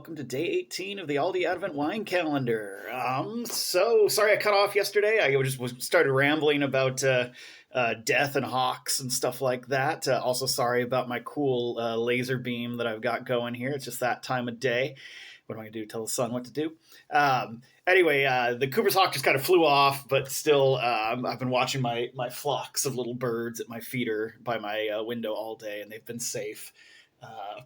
welcome to day 18 of the Aldi Advent Wine Calendar. So sorry I cut off yesterday. I just started rambling about death and hawks and stuff like that. Also, sorry about my cool laser beam that I've got going here. It's just that time of day. What am I going to do? Tell the sun what to do? Anyway, the Cooper's hawk just kind of flew off, but still, I've been watching my flocks of little birds at my feeder by my window all day, and they've been safe. Uh,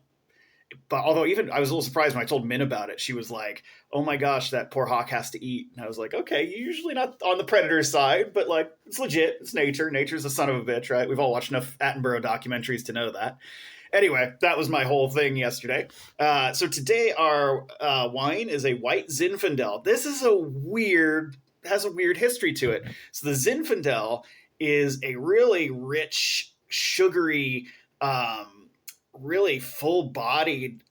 but although even I was a little surprised when I told Min about it, she was like, "Oh my gosh, that poor hawk has to eat." And I was like, "Okay, you're usually not on the predator side, but like it's legit. It's nature. Nature's a son of a bitch, right? We've all watched enough Attenborough documentaries to know that." Anyway, that was my whole thing yesterday. So today our wine is a white Zinfandel. This is has a weird history to it. So the Zinfandel is a really rich, sugary, really full-bodied,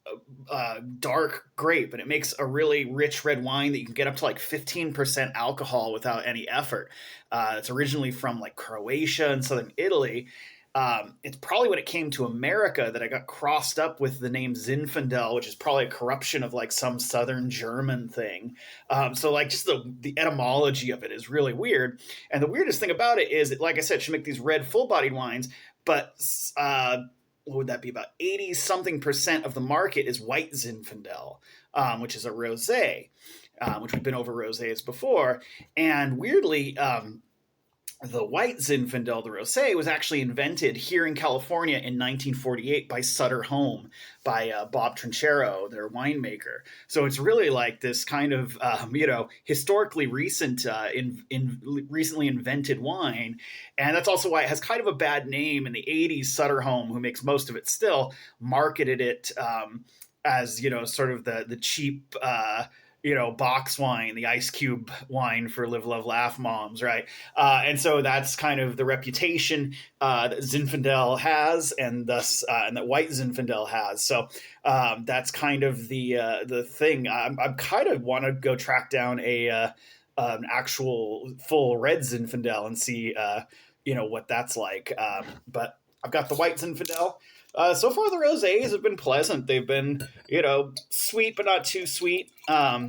dark grape, and it makes a really rich red wine that you can get up to like 15% alcohol without any effort. It's originally from like Croatia and southern Italy. It's probably when it came to America that I got crossed up with the name Zinfandel, which is probably a corruption of like some southern German thing. So like just the etymology of it is really weird. And the weirdest thing about it is, like I said, it should make these red full-bodied wines, but what would that be? About 80 something percent of the market is white Zinfandel, which is a rosé, which we've been over rosés before. And weirdly, the white Zinfandel, the rosé, was actually invented here in California in 1948 by Sutter Home, by Bob Trinchero, their winemaker. So it's really like this kind of, historically recent, recently invented wine. And that's also why it has kind of a bad name. In the 80s, Sutter Home, who makes most of it still, marketed it as, sort of the cheap, box wine, the ice cube wine for live, love, laugh moms, right? And so that's kind of the reputation that Zinfandel has, and thus, and that white Zinfandel has. So that's kind of the thing. I'm kind of want to go track down an actual full red Zinfandel and see, what that's like. But I've got the white Zinfandel. So far, the rosés have been pleasant. They've been, sweet, but not too sweet.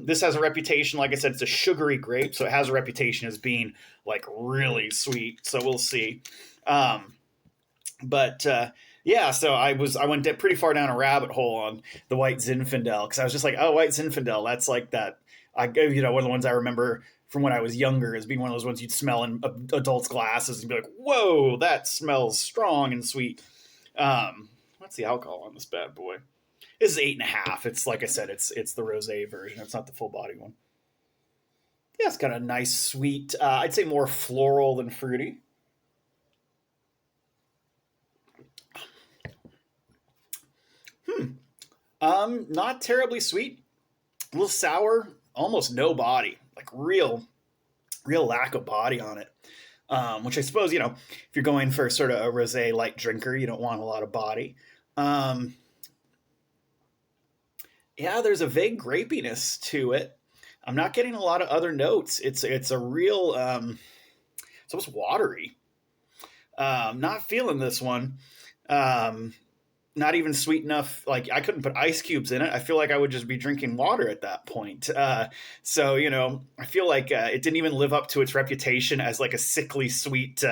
This has a reputation, like I said, it's a sugary grape, so it has a reputation as being, like, really sweet. So we'll see. Yeah, so I went pretty far down a rabbit hole on the white Zinfandel, because I was just like, oh, white Zinfandel, that's like that. One of the ones I remember from when I was younger as being one of those ones you'd smell in adults' glasses and be like, whoa, that smells strong and sweet. What's the alcohol on this bad boy? This is 8.5. It's like I said, it's the rosé version. It's not the full body one. Yeah, it's got a nice sweet. I'd say more floral than fruity. Not terribly sweet. A little sour. Almost no body. Like real lack of body on it. Which I suppose, if you're going for sort of a rosé light drinker, you don't want a lot of body. Yeah, there's a vague grapiness to it. I'm not getting a lot of other notes. It's a real, it's almost watery. Not feeling this one. Not even sweet enough. Like I couldn't put ice cubes in it. I feel like I would just be drinking water at that point. So I feel like it didn't even live up to its reputation as like a sickly sweet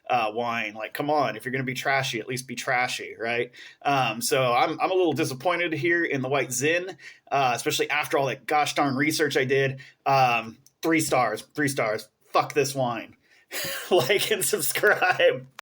wine. Like, come on, if you're going to be trashy, at least be trashy, right? So I'm a little disappointed here in the white Zin, especially after all that gosh darn research I did. 3 stars. Fuck this wine. Like and subscribe.